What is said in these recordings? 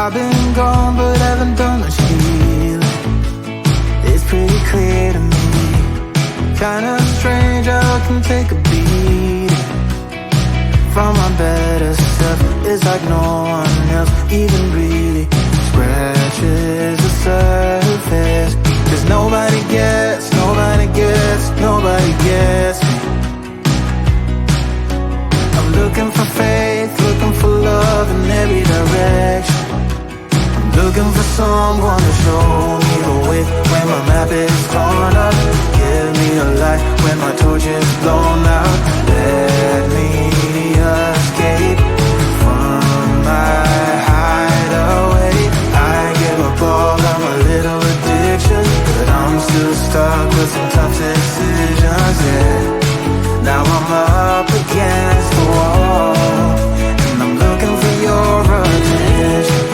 I've been gone but haven't done much healing. It's pretty clear to me, kinda strange how I can take a beating from my better self. It's like no one else even really scratches the surface. 'Cause nobody gets me. I'm looking for faith, looking for love in every direction. I'm looking for someone to show me the way when my map is torn up. Give me a light when my torch is blown out. Let me escape from my hideaway. I give up all of my little addictions, but I'm still stuck with some tough decisions, yeah. Now I'm up against the wall, and I'm looking for your attention.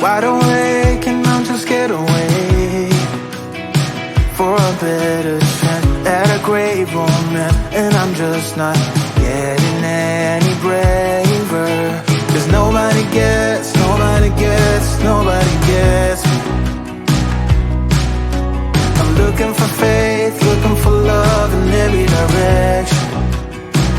Wide awake and I'm too scared away for a better chance at a great romance, and I'm just not getting any braver. 'Cause nobody gets me. I'm looking for faith, looking for love in every direction.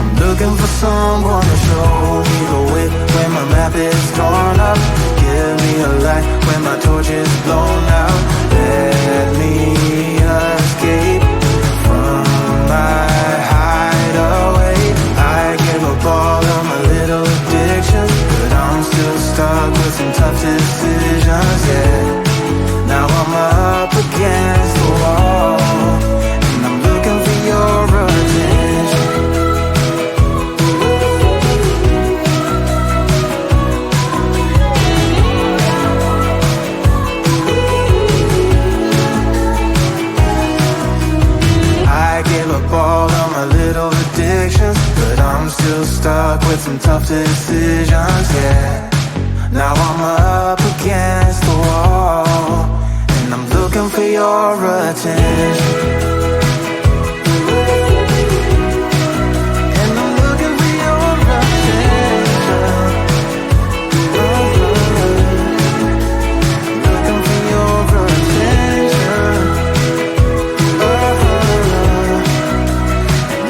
I'm looking for someone to show me the way when my map is torn up. Give me a light when my torch is blown out. Let me escape from my hideaway. I give up all of my little addictions, but I'm still stuck with some tough decisions, yeah. Now I'm up against the wall, and I'm looking for your attention. I give up all of my little addictions, but I'm still stuck with some tough decisions, yeah. Now I'm up against the wall, and I'm looking for your attention. And I'm looking for your attention. Looking for your attention.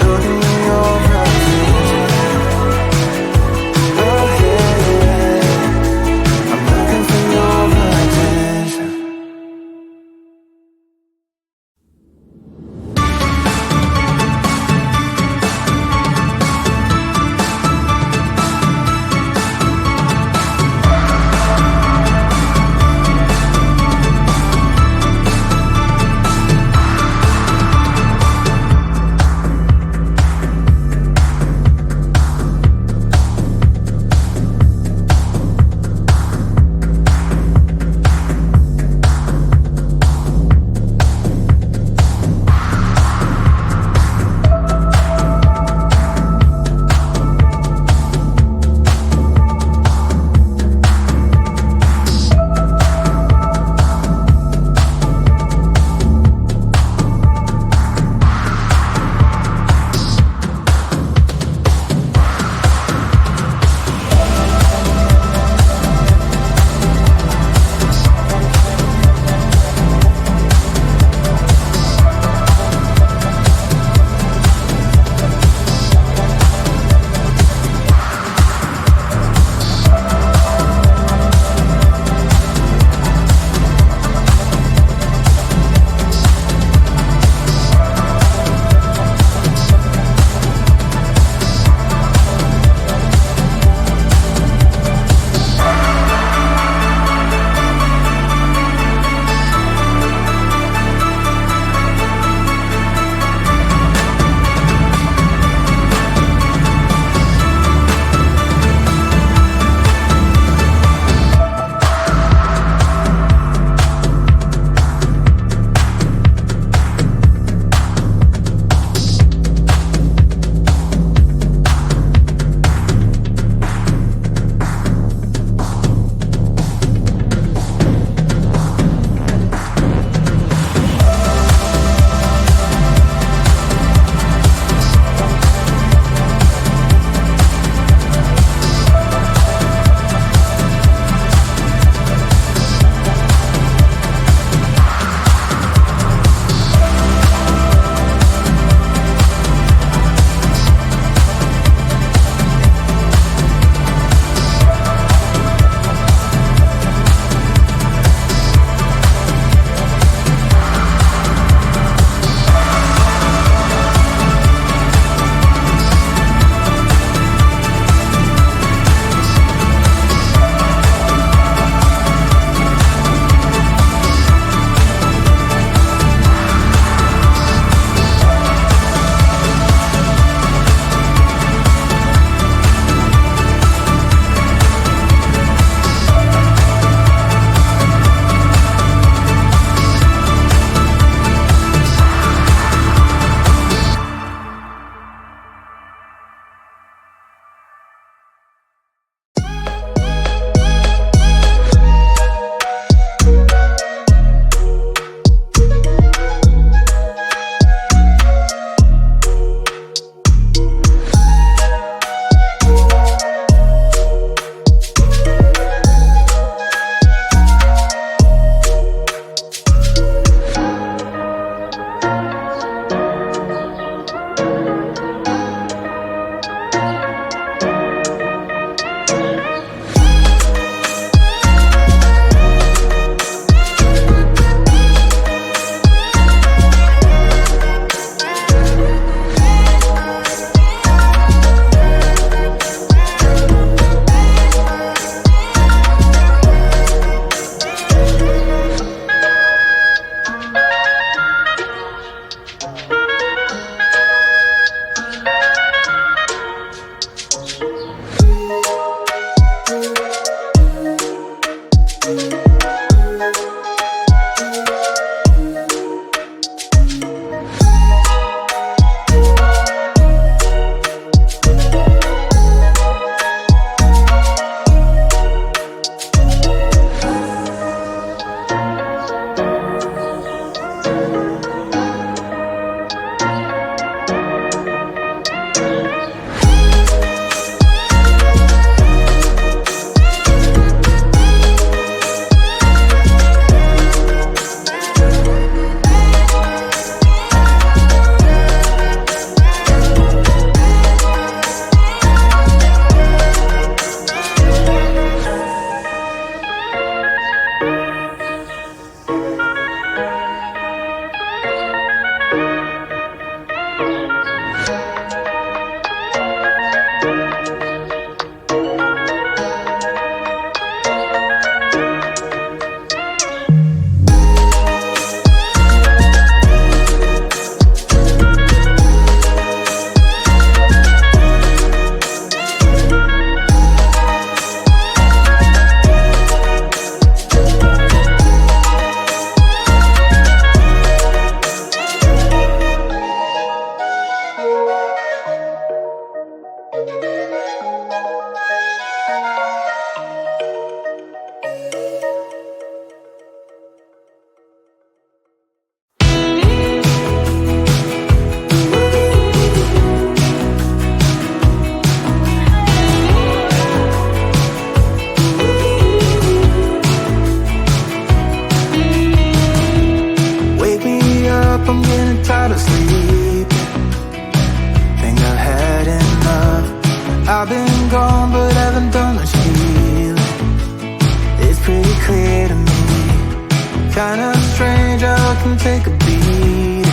Looking for your attention. Oh yeah, I'm looking for your attention. tired of sleeping. Think I've had enough. I've been gone but haven't done much healing. It's pretty clear to me, kinda strange how I can take a beating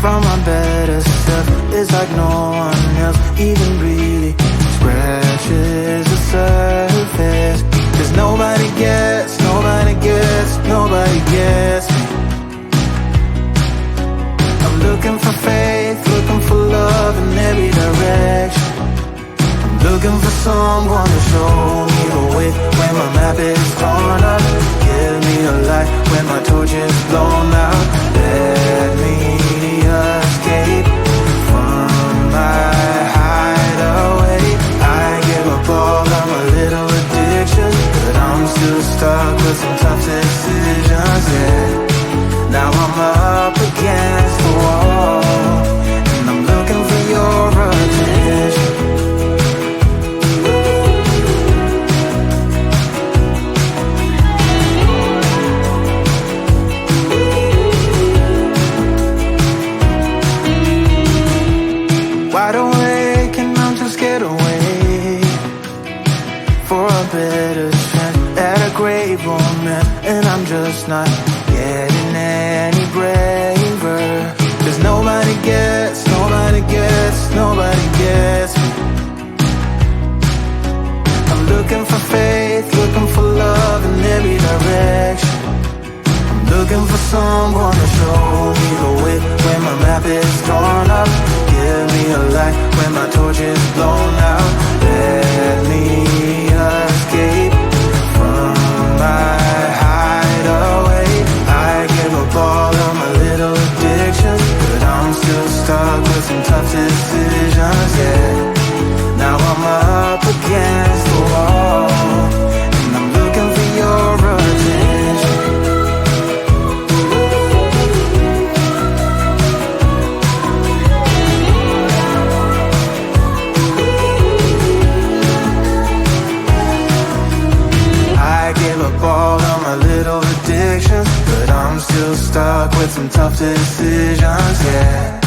from my better self. It's like no one else even really scratches the surface. 'Cause nobody gets me. I'm looking for faith, looking for love in every direction. I'm looking for someone to show me the way when my map is torn up. Give me a light when my torch is blown out. Let me escape from my hideaway. I give up all of my little addictions, but I'm still stuck with some tough decisions, yeah. Now I'm up against the wall, and I'm looking for your attention. Wide awake and I'm too scared to wait for a better chance at a great romance, and I'm just not getting any braver. 'Cause nobody gets me. I'm looking for faith, looking for love in every direction. I'm looking for someone to show me the way when my map is torn up. Give me a light when my torch is blown out. Let me escape from my hideaway. I give up all of my little addictions, but I'm still stuck with some tough decisions, yeah. Now I'm up against the wall, and I'm looking for your attention. I give up all of my little addictions, but I'm still stuck with some tough decisions, yeah.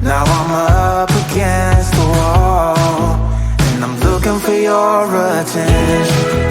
Now I'm up against the wall, and I'm looking for your attention.